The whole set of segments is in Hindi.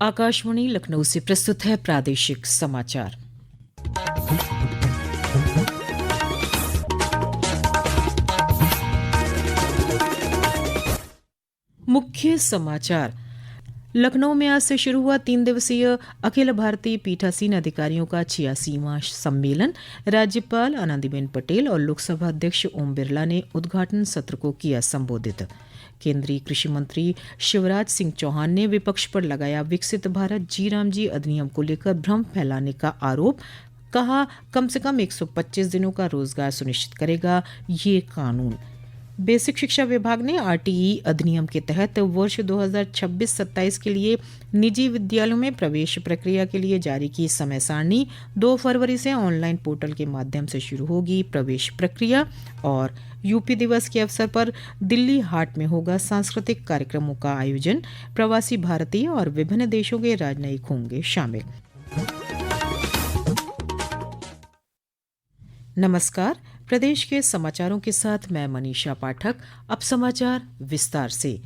आकाशवाणी लखनऊ से प्रस्तुत है प्रादेशिक समाचार। मुख्य समाचार। लखनऊ में आज से शुरू हुआ 3 दिवसीय अखिल भारतीय पीठासीन अधिकारियों का 86वां सम्मेलन। राज्यपाल आनंदीबेन पटेल और लोकसभा अध्यक्ष ओम बिरला ने उद्घाटन सत्र को किया संबोधित। केंद्रीय कृषि मंत्री शिवराज सिंह चौहान ने विपक्ष पर लगाया विकसित भारत जी राम जी अधिनियम को लेकर भ्रम फैलाने का आरोप। कहा, कम से कम 125 दिनों का रोजगार सुनिश्चित करेगा ये कानून। बेसिक शिक्षा विभाग ने आरटीई अधिनियम के तहत वर्ष 2026-27 के लिए निजी विद्यालयों में प्रवेश प्रक्रिया के लिए जारी की समय सारणी। 2 फरवरी से ऑनलाइन पोर्टल के माध्यम से शुरू होगी प्रवेश प्रक्रिया। और यूपी दिवस के अवसर पर दिल्ली हाट में होगा सांस्कृतिक कार्यक्रमों का आयोजन। प्रवासी भारतीय और विभिन्न देशों के राजनयिक होंगे शामिल। नमस्कार, प्रदेश के समाचारों के साथ मैं मनीषा पाठक। अब समाचार विस्तार से।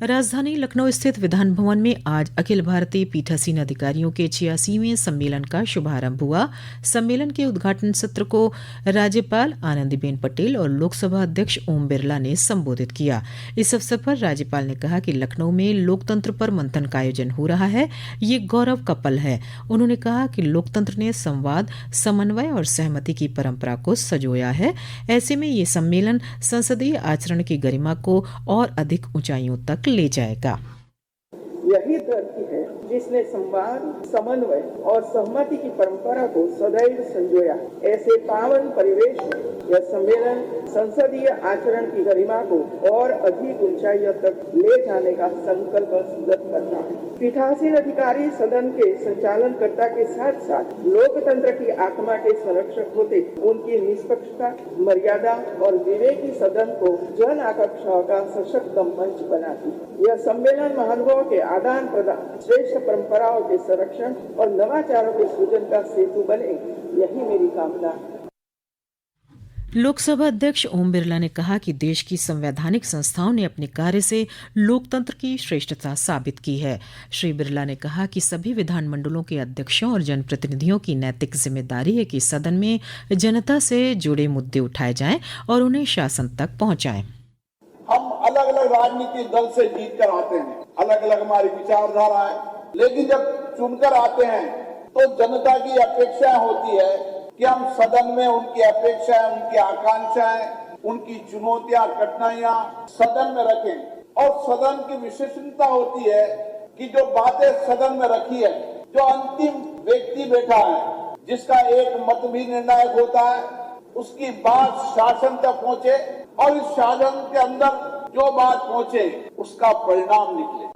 राजधानी लखनऊ स्थित विधान भवन में आज अखिल भारतीय पीठासीन अधिकारियों के 86वें सम्मेलन का शुभारंभ हुआ। सम्मेलन के उद्घाटन सत्र को राज्यपाल आनंदीबेन पटेल और लोकसभा अध्यक्ष ओम बिरला ने संबोधित किया। इस अवसर पर राज्यपाल ने कहा कि लखनऊ में लोकतंत्र पर मंथन का आयोजन हो रहा है, ये गौरव का पल है। उन्होंने कहा कि लोकतंत्र ने संवाद, समन्वय और सहमति की परंपरा को संजोया है। ऐसे में ये सम्मेलन संसदीय आचरण की गरिमा को और अधिक ऊंचाइयों तक ले जाएगा। यही धरती है जिसने संवाद, समन्वय और सहमति की परंपरा को सदैव संजोया। ऐसे पावन परिवेश में यह सम्मेलन संसदीय आचरण की गरिमा को और अधिक ऊंचाइयों तक ले जाने का संकल्प सिद्ध करता है। पीठासीन अधिकारी सदन के संचालनकर्ता के साथ साथ लोकतंत्र की आत्मा के संरक्षक होते। उनकी निष्पक्षता, मर्यादा और विवेकी सदन को जन आकांक्षाओं का सशक्त मंच बनाती। यह सम्मेलन महानुभावों के आदान प्रदान, श्रेष्ठ परंपराओं के संरक्षण और नवाचारों के सृजन का सेतु बने, यही मेरी कामना है। लोकसभा अध्यक्ष ओम बिरला ने कहा कि देश की संवैधानिक संस्थाओं ने अपने कार्य से लोकतंत्र की श्रेष्ठता साबित की है। श्री बिरला ने कहा कि सभी विधानमंडलों के अध्यक्षों और जनप्रतिनिधियों की नैतिक जिम्मेदारी है कि सदन में जनता से जुड़े मुद्दे उठाए जाएं और उन्हें शासन तक पहुंचाएं। हम अलग अलग राजनीतिक दल से जीत कर आते हैं, अलग अलग हमारी विचारधारा है, लेकिन जब चुनकर आते हैं तो जनता की अपेक्षा होती है कि हम सदन में उनकी अपेक्षाएं, उनकी आकांक्षाएं, उनकी चुनौतियां, कठिनाइयां सदन में रखें। और सदन की विशेषता होती है कि जो बातें सदन में रखी है, जो अंतिम व्यक्ति बैठा है, जिसका एक मत भी निर्णायक होता है, उसकी बात शासन तक पहुंचे और इस शासन के अंदर जो बात पहुंचे उसका परिणाम निकले।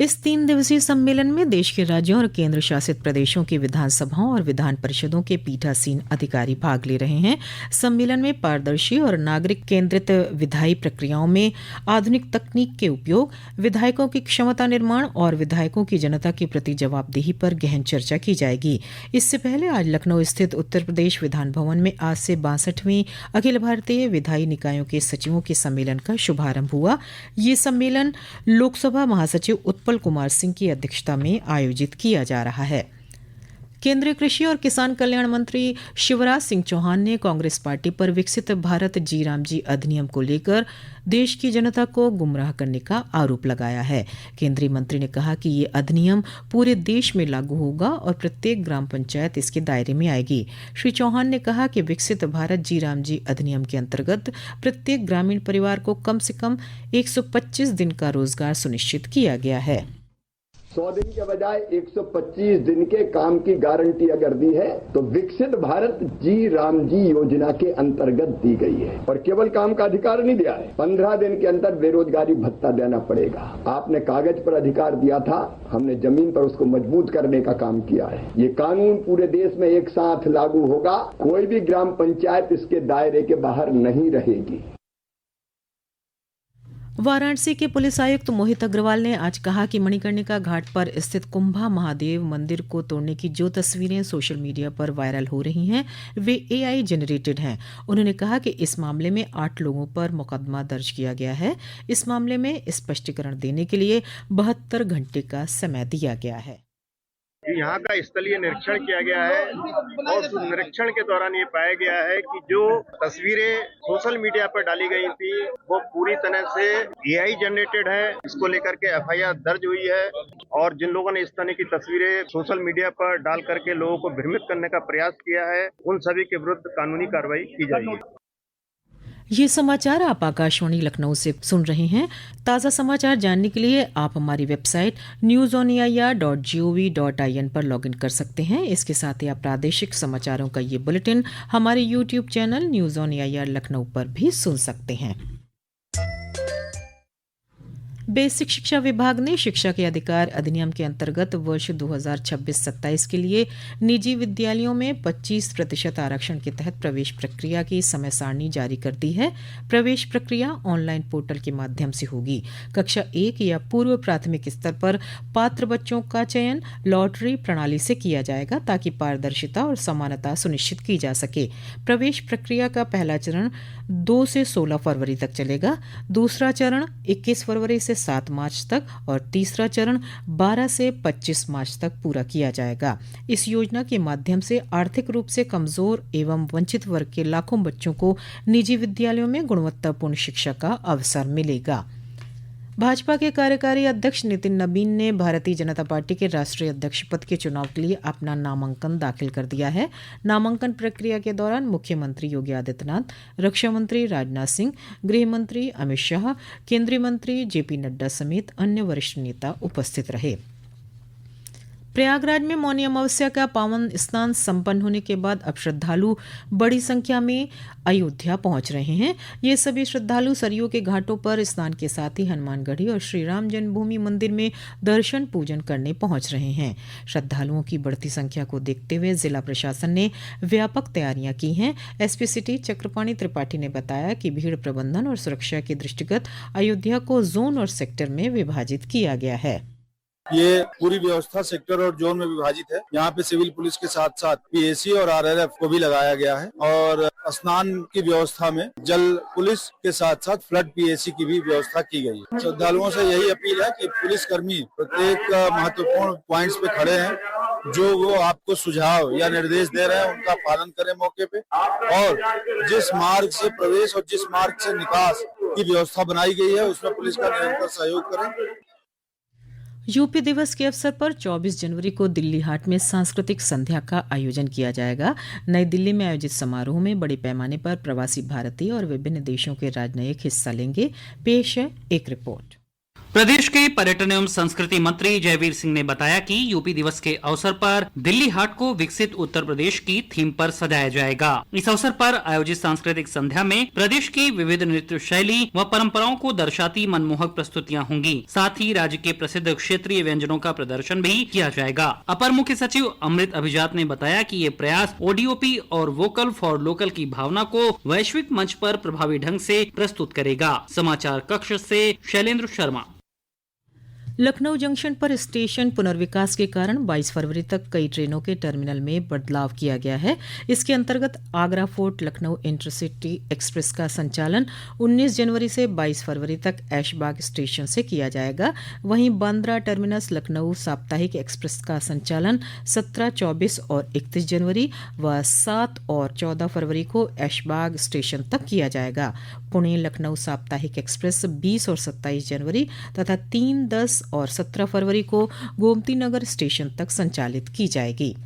इस 3 दिवसीय सम्मेलन में देश के राज्यों और केंद्र शासित प्रदेशों की विधानसभाओं और विधान परिषदों के पीठासीन अधिकारी भाग ले रहे हैं। सम्मेलन में पारदर्शी और नागरिक केंद्रित विधायी प्रक्रियाओं में आधुनिक तकनीक के उपयोग, विधायकों की क्षमता निर्माण और विधायकों की जनता के प्रति जवाबदेही पर गहन चर्चा की जाएगी। इससे पहले आज लखनऊ स्थित उत्तर प्रदेश विधान भवन में आज से 62वीं अखिल भारतीय विधायी निकायों के सचिवों के सम्मेलन का शुभारंभ हुआ। ये सम्मेलन लोकसभा महासचिव उत्पल कुमार सिंह की अध्यक्षता में आयोजित किया जा रहा है। केंद्रीय कृषि और किसान कल्याण मंत्री शिवराज सिंह चौहान ने कांग्रेस पार्टी पर विकसित भारत जी राम जी अधिनियम को लेकर देश की जनता को गुमराह करने का आरोप लगाया है। केंद्रीय मंत्री ने कहा कि ये अधिनियम पूरे देश में लागू होगा और प्रत्येक ग्राम पंचायत इसके दायरे में आएगी। श्री चौहान ने कहा कि विकसित भारत जी राम जी अधिनियम के अंतर्गत प्रत्येक ग्रामीण परिवार को कम से कम 125 दिन का रोजगार सुनिश्चित किया गया है। 100 दिन के बजाय 125 दिन के काम की गारंटी अगर दी है तो विकसित भारत जी राम जी योजना के अंतर्गत दी गई है। और केवल काम का अधिकार नहीं दिया है, 15 दिन के अंदर बेरोजगारी भत्ता देना पड़ेगा। आपने कागज पर अधिकार दिया था, हमने जमीन पर उसको मजबूत करने का काम किया है। ये कानून पूरे देश में एक साथ लागू होगा, कोई भी ग्राम पंचायत इसके दायरे के बाहर नहीं रहेगी। वाराणसी के पुलिस आयुक्त मोहित अग्रवाल ने आज कहा कि मणिकर्णिका घाट पर स्थित कुंभा महादेव मंदिर को तोड़ने की जो तस्वीरें सोशल मीडिया पर वायरल हो रही हैं वे AI जनरेटेड हैं। उन्होंने कहा कि इस मामले में 8 लोगों पर मुकदमा दर्ज किया गया है। इस मामले में स्पष्टीकरण देने के लिए 72 घंटे का समय दिया गया है। यहाँ का स्थलीय निरीक्षण किया गया है और उस निरीक्षण के दौरान ये पाया गया है कि जो तस्वीरें सोशल मीडिया पर डाली गई थी वो पूरी तरह से AI जनरेटेड है। इसको लेकर के FIR दर्ज हुई है और जिन लोगों ने इस तरह की तस्वीरें सोशल मीडिया पर डाल करके लोगों को भ्रमित करने का प्रयास किया है उन सभी के विरुद्ध कानूनी कार्रवाई की जाएगी। ये समाचार आप आकाशवाणी लखनऊ से सुन रहे हैं। ताज़ा समाचार जानने के लिए आप हमारी वेबसाइट newsonair.gov.in पर लॉगिन कर सकते हैं। इसके साथ ही आप प्रादेशिक समाचारों का ये बुलेटिन हमारे YouTube channel news on AIR Lucknow पर भी सुन सकते हैं। बेसिक शिक्षा विभाग ने शिक्षा के अधिकार अधिनियम के अंतर्गत वर्ष 2026-27 के लिए निजी विद्यालयों में 25% आरक्षण के तहत प्रवेश प्रक्रिया की समय सारणी जारी कर दी है। प्रवेश प्रक्रिया ऑनलाइन पोर्टल के माध्यम से होगी। कक्षा 1 या पूर्व प्राथमिक स्तर पर पात्र बच्चों का चयन लॉटरी प्रणाली से किया जाएगा ताकि पारदर्शिता और समानता सुनिश्चित की जा सके। प्रवेश प्रक्रिया का पहला चरण 2 से 16 फरवरी तक चलेगा, दूसरा चरण 21 फरवरी से 7 मार्च तक और तीसरा चरण 12 से 25 मार्च तक पूरा किया जाएगा। इस योजना के माध्यम से आर्थिक रूप से कमजोर एवं वंचित वर्ग के लाखों बच्चों को निजी विद्यालयों में गुणवत्तापूर्ण शिक्षा का अवसर मिलेगा। भाजपा के कार्यकारी अध्यक्ष नितिन नबीन ने भारतीय जनता पार्टी के राष्ट्रीय अध्यक्ष पद के चुनाव के लिए अपना नामांकन दाखिल कर दिया है। नामांकन प्रक्रिया के दौरान मुख्यमंत्री योगी आदित्यनाथ, रक्षा मंत्री राजनाथ सिंह, गृह मंत्री अमित शाह, केंद्रीय मंत्री JP नड्डा समेत अन्य वरिष्ठ नेता उपस्थित रहे। प्रयागराज में मौनी अमावस्या का पावन स्नान संपन्न होने के बाद अब श्रद्धालु बड़ी संख्या में अयोध्या पहुंच रहे हैं। ये सभी श्रद्धालु सरयू के घाटों पर स्नान के साथ ही हनुमानगढ़ी और श्री राम जन्मभूमि मंदिर में दर्शन पूजन करने पहुंच रहे हैं। श्रद्धालुओं की बढ़ती संख्या को देखते हुए जिला प्रशासन ने व्यापक तैयारियां की हैं। SP सिटी चक्रपाणी त्रिपाठी ने बताया कि भीड़ प्रबंधन और सुरक्षा के दृष्टिगत अयोध्या को जोन और सेक्टर में विभाजित किया गया है। ये पूरी व्यवस्था सेक्टर और जोन में विभाजित है। यहाँ पे सिविल पुलिस के साथ साथ PAC और RRF को भी लगाया गया है और स्नान की व्यवस्था में जल पुलिस के साथ साथ फ्लड PAC की भी व्यवस्था की गई है। श्रद्धालुओं से यही अपील है कि पुलिस कर्मी प्रत्येक महत्वपूर्ण पॉइंट्स पे खड़े हैं, जो वो आपको सुझाव या निर्देश दे रहे हैं उनका पालन करें मौके पे, और जिस मार्ग से प्रवेश और जिस मार्ग से निकास की व्यवस्था बनाई गई है उसमें पुलिस का निरंतर सहयोग करें। यूपी दिवस के अवसर पर 24 जनवरी को दिल्ली हाट में सांस्कृतिक संध्या का आयोजन किया जाएगा। नई दिल्ली में आयोजित समारोह में बड़े पैमाने पर प्रवासी भारतीय और विभिन्न देशों के राजनयिक हिस्सा लेंगे। पेश है एक रिपोर्ट। प्रदेश के पर्यटन एवं संस्कृति मंत्री जयवीर सिंह ने बताया कि यूपी दिवस के अवसर पर दिल्ली हाट को विकसित उत्तर प्रदेश की थीम पर सजाया जाएगा। इस अवसर पर आयोजित सांस्कृतिक संध्या में प्रदेश की विविध नृत्य शैली व परंपराओं को दर्शाती मनमोहक प्रस्तुतियां होंगी। साथ ही राज्य के प्रसिद्ध क्षेत्रीय व्यंजनों का प्रदर्शन भी किया जाएगा। अपर मुख्य सचिव अमृत अभिजात ने बताया कि ये प्रयास ODOP और वोकल फॉर लोकल की भावना को वैश्विक मंच पर प्रभावी ढंग से प्रस्तुत करेगा। समाचार कक्ष से शैलेंद्र शर्मा। लखनऊ जंक्शन पर स्टेशन पुनर्विकास के कारण 22 फरवरी तक कई ट्रेनों के टर्मिनल में बदलाव किया गया है। इसके अंतर्गत Agra fort Lucknow intercity express का संचालन 19 जनवरी से 22 फरवरी तक ऐशबाग स्टेशन से किया जाएगा। वहीं बांद्रा टर्मिनस लखनऊ साप्ताहिक एक्सप्रेस का संचालन 17, 24 और 31 जनवरी व 7 और 14 फरवरी को ऐशबाग स्टेशन तक किया जाएगा। पुणे लखनऊ साप्ताहिक एक्सप्रेस 20 और 27 जनवरी तथा 3, 10 और 17 फरवरी को गोमती नगर स्टेशन तक संचालित की जाएगी।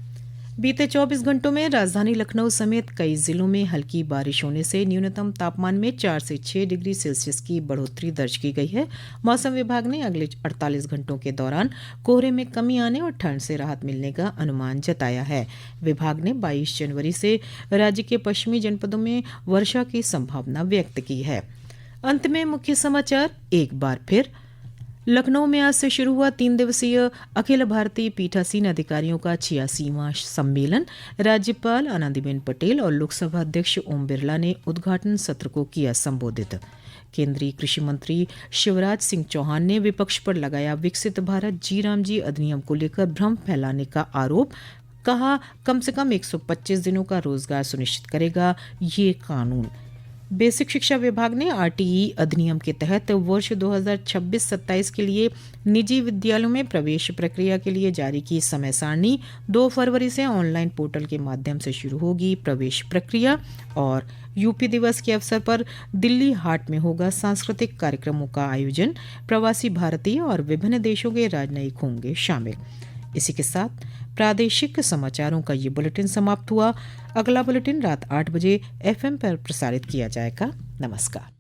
बीते 24 घंटों में राजधानी लखनऊ समेत कई जिलों में हल्की बारिश होने से न्यूनतम तापमान में 4 से 6 डिग्री सेल्सियस की बढ़ोतरी दर्ज की गई है। मौसम विभाग ने अगले 48 घंटों के दौरान कोहरे में कमी आने और ठंड से राहत मिलने का अनुमान जताया है। विभाग ने 22 जनवरी से राज्य के पश्चिमी जनपदों में वर्षा की संभावना व्यक्त की है। अंत में मुख्य समाचार एक बार फिर। लखनऊ में आज से शुरू हुआ 3 दिवसीय अखिल भारतीय पीठासीन अधिकारियों का 86वां सम्मेलन। राज्यपाल आनंदीबेन पटेल और लोकसभा अध्यक्ष ओम बिरला ने उद्घाटन सत्र को किया संबोधित। केंद्रीय कृषि मंत्री शिवराज सिंह चौहान ने विपक्ष पर लगाया विकसित भारत जी राम जी अधिनियम को लेकर भ्रम फैलाने का आरोप। कहा, कम से कम 125 दिनों का रोजगार सुनिश्चित करेगा ये कानून। बेसिक शिक्षा विभाग ने आरटीई अधिनियम के तहत वर्ष 2026-27 के लिए निजी विद्यालयों में प्रवेश प्रक्रिया के लिए जारी की समय सारणी। 2 फरवरी से ऑनलाइन पोर्टल के माध्यम से शुरू होगी प्रवेश प्रक्रिया। और यूपी दिवस के अवसर पर दिल्ली हाट में होगा सांस्कृतिक कार्यक्रमों का आयोजन। प्रवासी भारतीय और विभिन्न देशों के राजनयिक होंगे शामिल। इसी के साथ प्रादेशिक समाचारों का ये बुलेटिन समाप्त हुआ। अगला बुलेटिन रात 8 बजे FM पर प्रसारित किया जाएगा। नमस्कार।